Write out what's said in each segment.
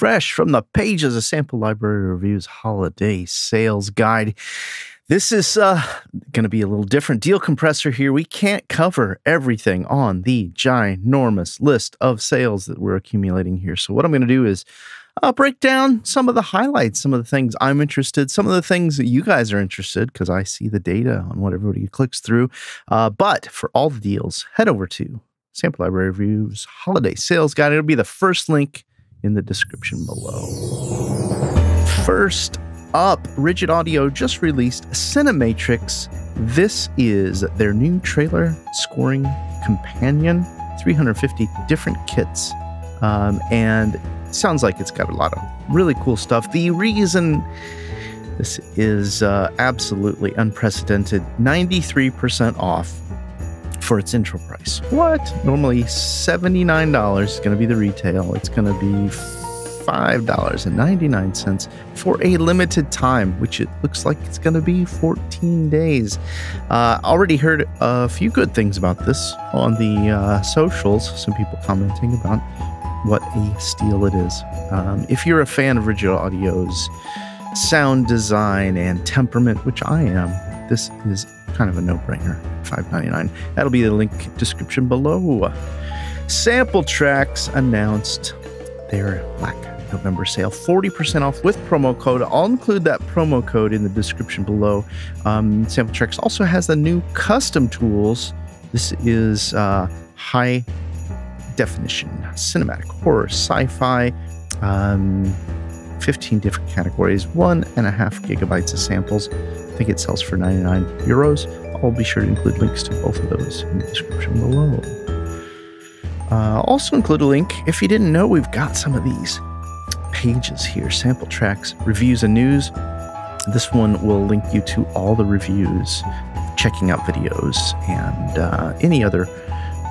fresh from the pages of Sample Library Reviews Holiday Sales Guide. This is going to be a little different. Deal Compressor here. We can't cover everything on the ginormous list of sales that we're accumulating here. So what I'm going to do is break down some of the highlights, some of the things I'm interested, some of the things that you guys are interested, because I see the data on what everybody clicks through. But for all the deals, head over to Sample Library Reviews Holiday Sales Guide. It'll be the first link in the description below. First up, Rigid Audio just released Cinematrix. This is their new trailer scoring companion, 350 different kits, and it sounds like it's got a lot of really cool stuff. The reason this is absolutely unprecedented, 93% off for its intro price. What? Normally $79 is going to be the retail. It's going to be $5.99 for a limited time, which it looks like it's going to be 14 days. Already heard a few good things about this on the socials. Some people commenting about what a steal it is. If you're a fan of Rigid Audio's sound design and temperament, which I am, this is kind of a no-brainer. $5.99. That'll be the link description below. Sampletraxx announced their Black November sale, 40% off with promo code. I'll include that promo code in the description below. Sampletraxx also has the new custom tools. This is high definition, cinematic, horror, sci-fi, 15 different categories, 1.5 gigabytes of samples. I think it sells for €99. I'll be sure to include links to both of those in the description below. Also include a link, if you didn't know, we've got some of these pages here, Sampletraxx Reviews and News. This one will link you to all the reviews, checking out videos, and any other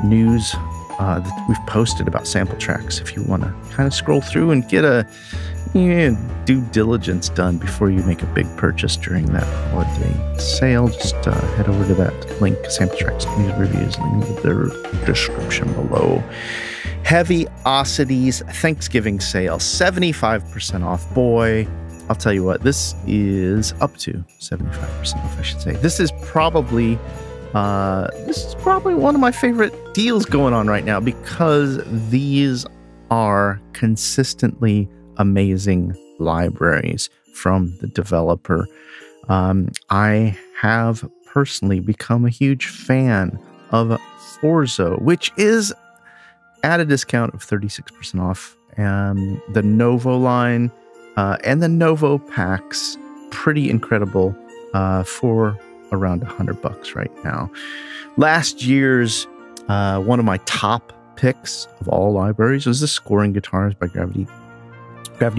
news that we've posted about Sampletraxx. If you want to kind of scroll through and get a due diligence done before you make a big purchase during that holiday sale, just head over to that link, Sampletraxx News Reviews, link in the description below. Heaviosity's Thanksgiving sale, 75% off. Boy, I'll tell you what, this is up to 75% off, I should say. This is probably one of my favorite deals going on right now, because these are consistently amazing libraries from the developer. I have personally become a huge fan of Forzo, which is at a discount of 36% off. The Novo line and the Novo packs, pretty incredible for around $100 right now. Last year's one of my top picks of all libraries was the Scoring Guitars by Gravity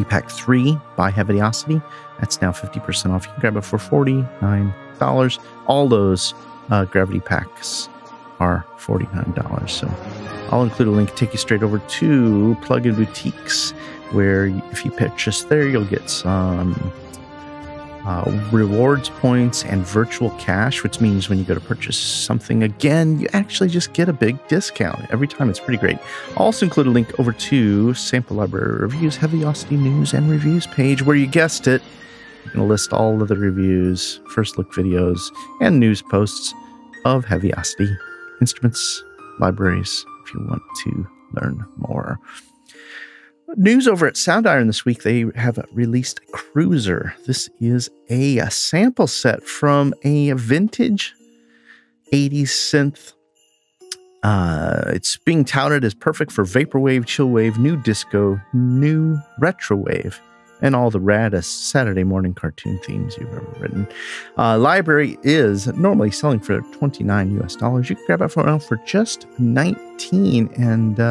Pack 3 by Heaviosity. That's now 50% off. You can grab it for $49. All those Gravity Packs are $49. So I'll include a link to take you straight over to Plugin Boutiques, where if you purchase there, you'll get some rewards points and virtual cash, which means when you go to purchase something again, you actually just get a big discount every time. It's pretty great. I'll also include a link over to Sample Library Reviews Heaviosity News and Reviews page, where you guessed it, I'm going to list all of the reviews, first look videos, and news posts of Heaviosity instruments, libraries, if you want to learn more. News over at Soundiron this week, they have released Cruiser. This is a sample set from a vintage 80s synth. It's being touted as perfect for vaporwave, chillwave, new disco, new retrowave, and all the raddest Saturday morning cartoon themes you've ever written. Library is normally selling for $29. You can grab it for just $19, and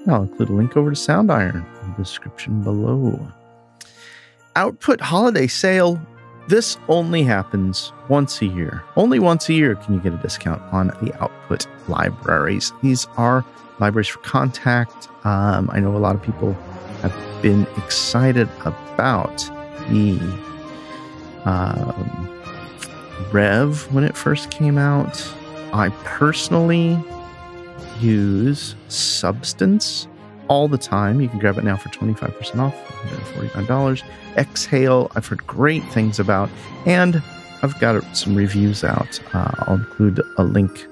I'll include a link over to Soundiron in the description below. Output Holiday Sale. This only happens once a year. Only once a year can you get a discount on the Output libraries. These are libraries for Contact. I know a lot of people have been excited about the Rev when it first came out. I personally use Substance all the time. You can grab it now for 25% off, $149. Exhale, I've heard great things about, and I've got some reviews out. I'll include a link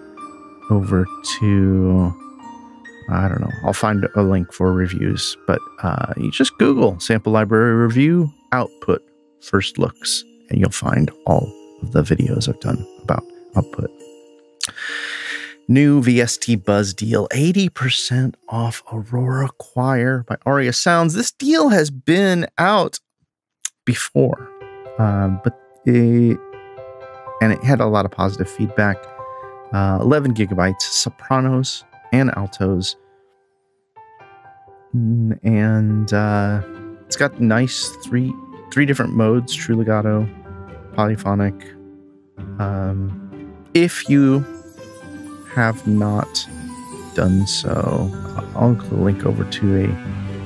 over to, I don't know, I'll find a link for reviews, but you just Google Sample Library Review Output First Looks, and you'll find all of the videos I've done about output. New VSTBuzz deal, 80% off Aurora Choir by Aria Sounds. This deal has been out before, but it had a lot of positive feedback. 11 gigabytes, sopranos and altos, and it's got nice three different modes: true legato, polyphonic. If you have not done so, I'll include a link over to a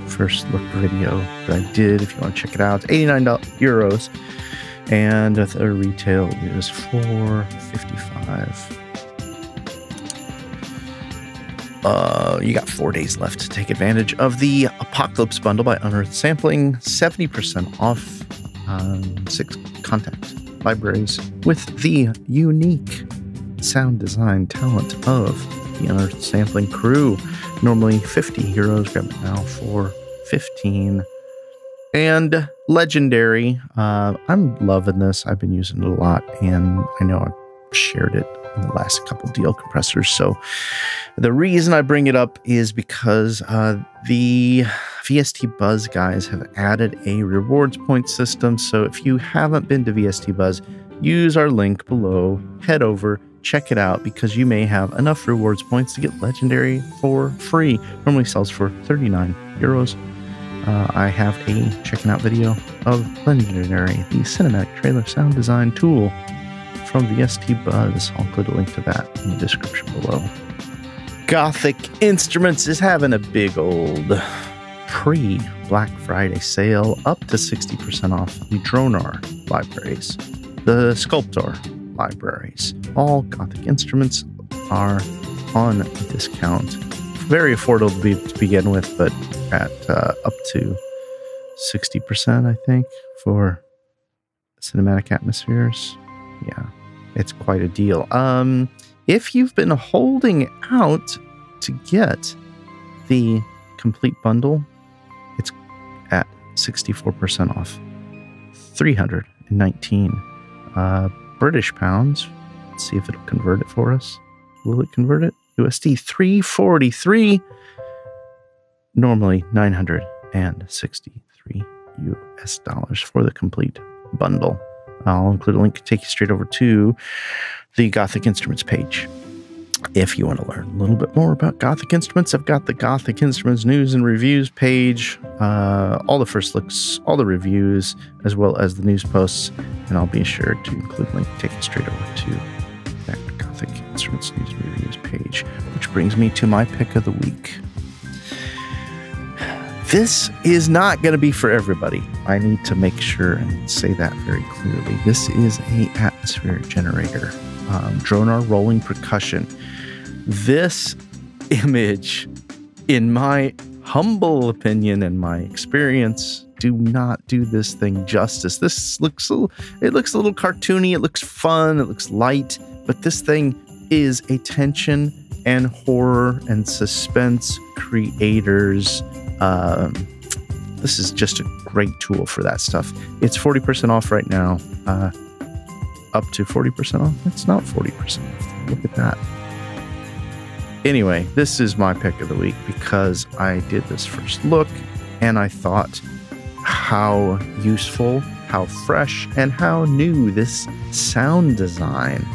first look video that I did if you want to check it out. 89 euros, and the retail is $4.55. You got 4 days left to take advantage of the Apocalypse bundle by Unearthed Sampling, 70% off 6 contact libraries with the unique sound design talent of the Unearthed Sampling crew. Normally 50 euros, grab it now for 15. And Legendary, I'm loving this. I've been using it a lot, and I know I've shared it in the last couple deal compressors. So the reason I bring it up is because the VSTBuzz guys have added a rewards point system. So if you haven't been to VSTBuzz, use our link below, head over, check it out, because you may have enough rewards points to get Legendary for free. Normally sells for 39 euros. I have a checking out video of Legendary, the cinematic trailer sound design tool from VSTBuzz. I'll include a link to that in the description below. Gothic Instruments is having a big old pre-Black Friday sale, up to 60% off the Dronar libraries, the Sculptor libraries. All Gothic Instruments are on a discount. Very affordable to begin with, but at up to 60%, I think, for cinematic atmospheres. Yeah, it's quite a deal. If you've been holding out to get the complete bundle, it's at 64% off, 319 British pounds. Let's see if it'll convert it for us. Will it convert it? USD 343. Normally 963 US dollars for the complete bundle. I'll include a link to take you straight over to the Gothic Instruments page. If you want to learn a little bit more about Gothic Instruments, I've got the Gothic Instruments news and reviews page, all the first looks, all the reviews, as well as the news posts, and I'll be sure to include a link taken straight over to that Gothic Instruments news and reviews page, which brings me to my pick of the week. This is not going to be for everybody. I need to make sure and say that very clearly. This is an atmospheric generator, Dronar rolling percussion. This image, in my humble opinion and my experience, do not do this thing justice. This looks a little cartoony. It looks fun. It looks light, but this thing is a tension and horror and suspense creators. This is just a great tool for that stuff. It's 40% off right now. Up to 40% off. It's not 40% off. Look at that. Anyway, this is my pick of the week because I did this first look and I thought how useful, how fresh, and how new this sound design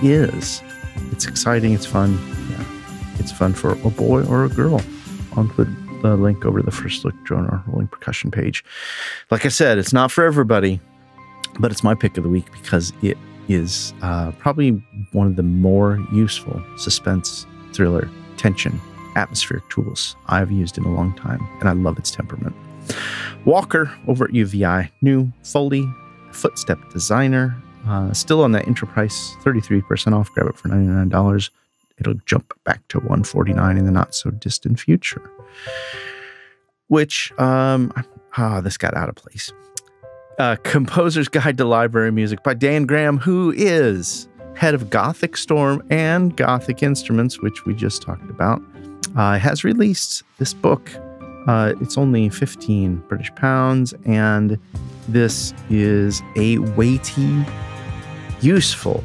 is. It's exciting. It's fun. Yeah, it's fun for a boy or a girl. I'll include the link over the first look Dronar rolling percussion page. Like I said, it's not for everybody, but it's my pick of the week because it is probably one of the more useful suspense, thriller, tension, atmospheric tools I've used in a long time, and I love its temperament. Walker over at UVI, new Foley footstep designer, still on that intro price, 33% off. Grab it for $99. it'll jump back to $149 in the not so distant future. Which, this got out of place. Composer's Guide to Library Music by Dan Graham, who is head of Gothic Storm and Gothic Instruments, which we just talked about, has released this book. It's only 15 British pounds, and this is a weighty, useful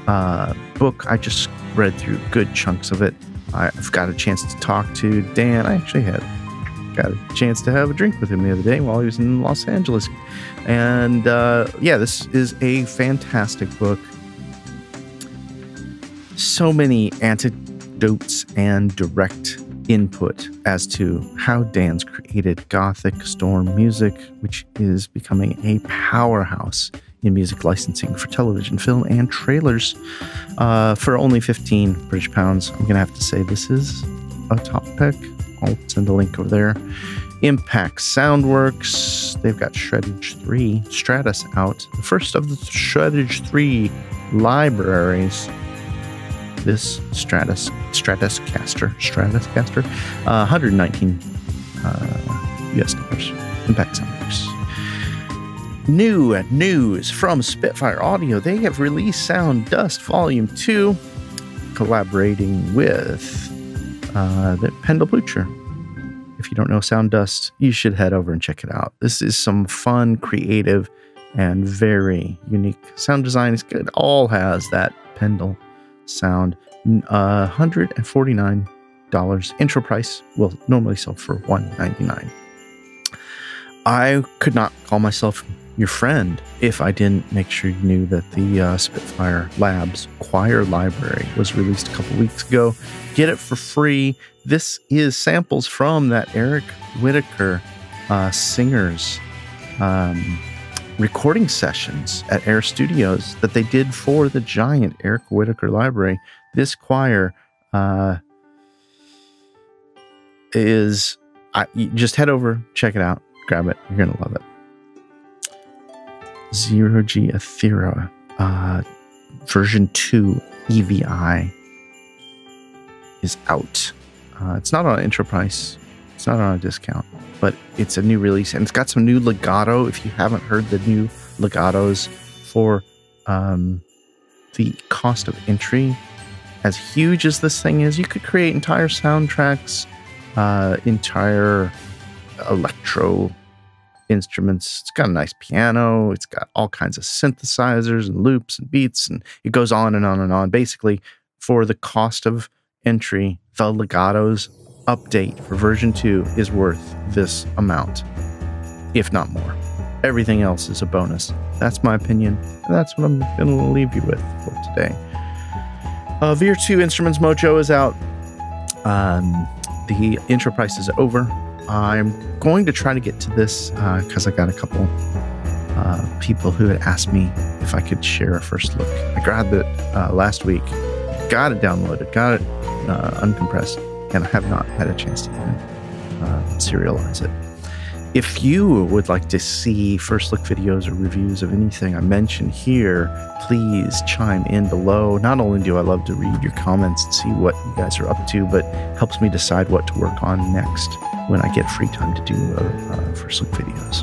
book. I just read through good chunks of it. I've got a chance to talk to Dan. I actually got a chance to have a drink with him the other day while he was in Los Angeles. And this is a fantastic book. So many anecdotes and direct input as to how Dan's created Gothic Storm music, which is becoming a powerhouse in music licensing for television, film, and trailers. For only 15 British pounds, I'm going to have to say this is a top pick. I'll send a link over there. Impact Soundworks. They've got Shreddage 3 Stratus out. The first of the Shreddage 3 libraries. This Stratocaster, 119 US dollars. Impact Soundworks. New news from Spitfire Audio. They have released Sound Dust Volume 2, collaborating with the Pendle Blucher. If you don't know Sound Dust, you should head over and check it out. This is some fun, creative, and very unique sound design. It all has that Pendle sound. $149. Intro price will normally sell for $199. I could not call myself your friend if I didn't make sure you knew that the Spitfire Labs Choir Library was released a couple weeks ago. Get it for free. This is samples from that Eric Whitacre singers recording sessions at Air Studios that they did for the giant Eric Whitacre library. This choir you just head over, check it out, grab it. You're going to love it. Zero G Ethera version 2 EVI is out. It's not on intro price. It's not on a discount, but it's a new release, and it's got some new legato. If you haven't heard the new legatos for the cost of entry, as huge as this thing is, you could create entire soundtracks, entire electro instruments. It's got a nice piano. It's got all kinds of synthesizers and loops and beats, and it goes on and on and on. Basically, for the cost of entry, the legatos update for version 2 is worth this amount, if not more. Everything else is a bonus. That's my opinion, and that's what I'm going to leave you with for today. VR2 Instruments Mojo is out. The intro price is over. I'm going to try to get to this because I got a couple people who had asked me if I could share a first look. I grabbed it last week, got it downloaded, got it uncompressed, and I have not had a chance to even serialize it. If you would like to see first look videos or reviews of anything I mentioned here, please chime in below. Not only do I love to read your comments and see what you guys are up to, but helps me decide what to work on next when I get free time to do first look videos.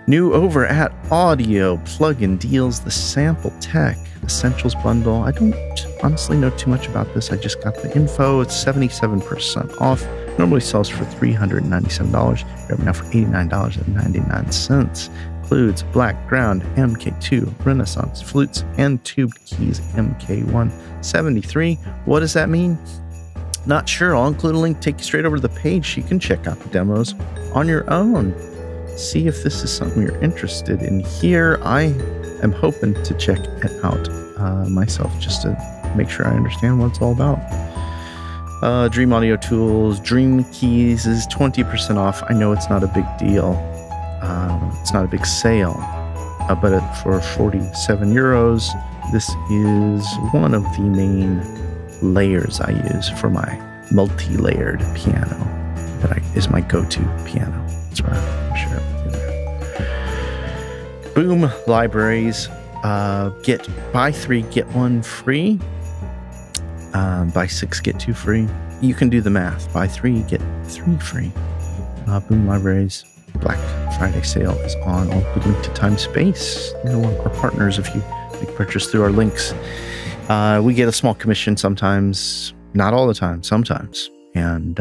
New over at Audio Plugin Deals, the Sampletraxx Essentials Bundle. I don't honestly know too much about this. I just got the info. It's 77% off. Normally sells for $397. Grab it now for $89.99. Includes Black Ground MK2, Renaissance flutes, and tubed keys MK173. What does that mean? Not sure. I'll include a link, take you straight over to the page. You can check out the demos on your own. See if this is something you're interested in here. I am hoping to check it out myself just to make sure I understand what it's all about. Dream Audio Tools, Dream Keys is 20% off. I know it's not a big deal. It's not a big sale, but for 47 euros, this is one of the main layers I use for my multi-layered piano that is my go-to piano. That's why I'm sure with you there. Boom Libraries, buy 3 get 1 free. Buy 6, get 2 free. You can do the math. Buy 3, get 3 free. Boom Libraries Black Friday sale is on. I'll put a link to Time Space. They're one of our partners. If you make a purchase through our links, we get a small commission sometimes, not all the time, sometimes, and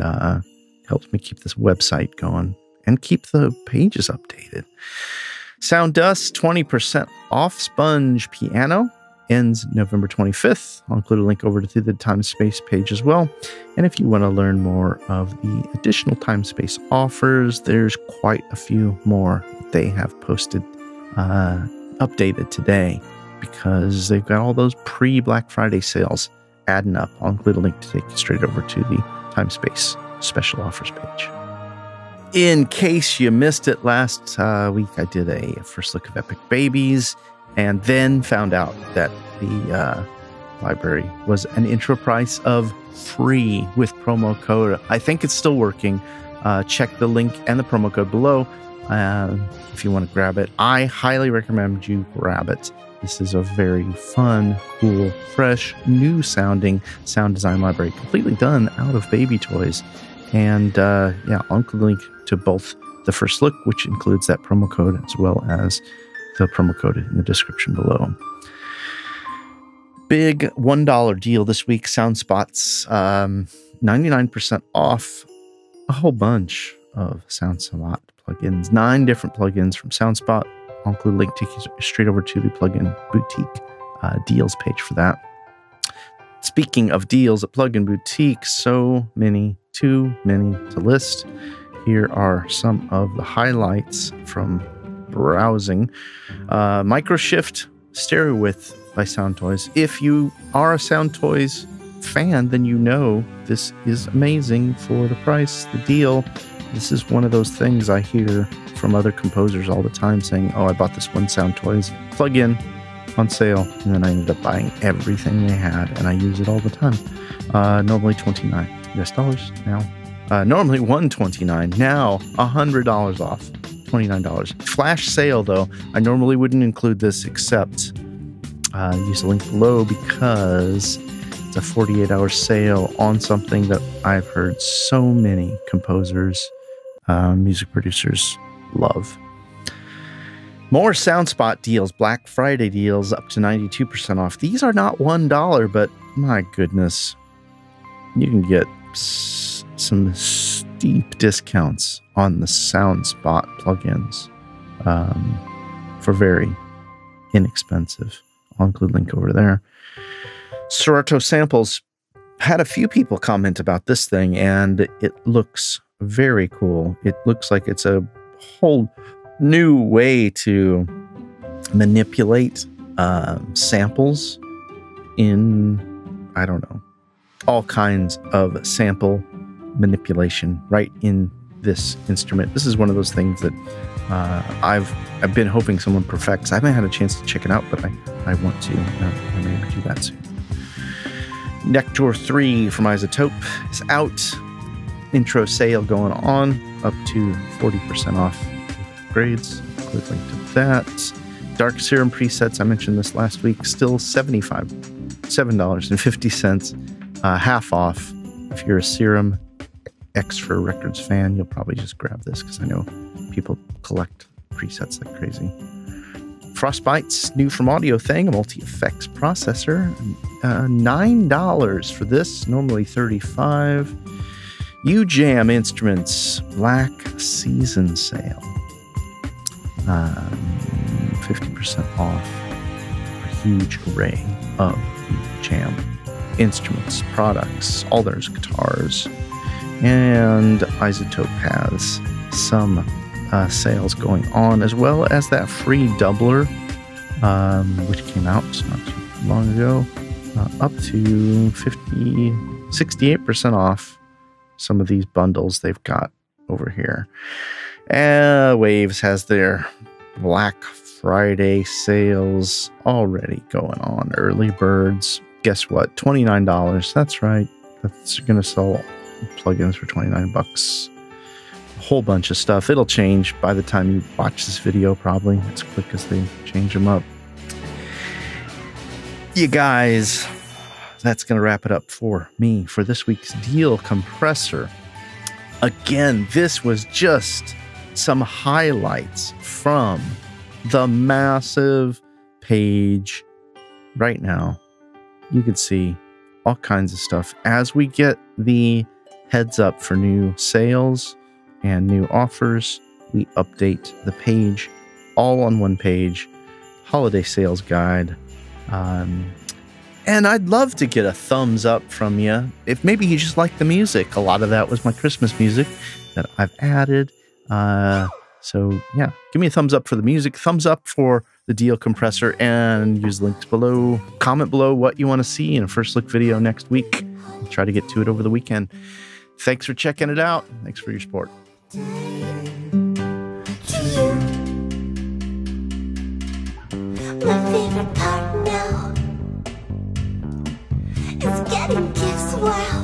helps me keep this website going and keep the pages updated. Sound Dust 20% off Sponge Piano ends November 25th. I'll include a link over to the Time Space page as well. And if you want to learn more of the additional Time Space offers, there's quite a few more that they have posted, updated today, because they've got all those pre-Black Friday sales adding up. I'll include a link to take you straight over to the Time Space special offers page. In case you missed it, last week I did a first look of Epic Babies, and then found out that the library was an intro price of free with promo code. I think it's still working. Check the link and the promo code below if you want to grab it. I highly recommend you grab it. This is a very fun, cool, fresh, new sounding sound design library, completely done out of baby toys. And yeah, I'll include a link to both the first look, which includes that promo code, as well as the promo code in the description below. Big $1 deal this week. SoundSpot's 99% off a whole bunch of SoundSpot plugins. 9 different plugins from SoundSpot. I'll include a link to take you straight over to the Plugin Boutique deals page for that. Speaking of deals at Plugin Boutique, so many, too many to list. Here are some of the highlights from browsing. Microshift Stereo Width by Soundtoys. If you are a Soundtoys fan, then you know this is amazing for the price, the deal. This is one of those things I hear from other composers all the time saying, oh, I bought this one Soundtoys plugin on sale, and then I ended up buying everything they had, and I use it all the time. Normally $29 US now. Normally $129, now $100 off, $29. Flash sale though, I normally wouldn't include this except use the link below because it's a 48-hour sale on something that I've heard so many composers, music producers love. More SoundSpot deals, Black Friday deals up to 92% off. These are not $1, but my goodness, you can get some steep discounts on the SoundSpot plugins for very inexpensive. I'll include a link over there. Serato Samples had a few people comment about this thing, and it looks very cool. It looks like it's a whole new way to manipulate samples in, I don't know, all kinds of sample manipulation right in this instrument. This is one of those things that I've been hoping someone perfects. I haven't had a chance to check it out, but I want to. I may do that soon. Nectar 3 from Isotope is out. Intro sale going on, up to 40% off grades. Click link to that. Dark Serum presets, I mentioned this last week, still $7.50, half off. If you're a Serum Extra Records fan, you'll probably just grab this because I know people collect presets like crazy. Frostbite's new from Audio Thing, a multi-effects processor, $9 for this, normally $35. UJam Instruments Black Season Sale, 50% off a huge array of UJam Instruments products, all their guitars, and Isotope has some sales going on, as well as that free doubler, which came out not too long ago, up to 68% off some of these bundles they've got over here. Waves has their Black Friday sales already going on. Early birds, guess what? $29. That's right. That's going to sell plugins for $29. A whole bunch of stuff. It'll change by the time you watch this video, probably. It's quick as they change them up. You guys, that's going to wrap it up for me for this week's deal compressor. Again, this was just some highlights from the massive page. Right now, you can see all kinds of stuff. As we get the heads up for new sales and new offers, we update the page all on one page. Holiday sales guide. And I'd love to get a thumbs up from you. If maybe you just like the music. A lot of that was my Christmas music that I've added. So yeah, give me a thumbs up for the music, thumbs up for the deal compressor, and use links below. Comment below what you want to see in a first look video next week. I'll try to get to it over the weekend. Thanks for checking it out. Thanks for your support. My favorite part now is getting gifts. Wow.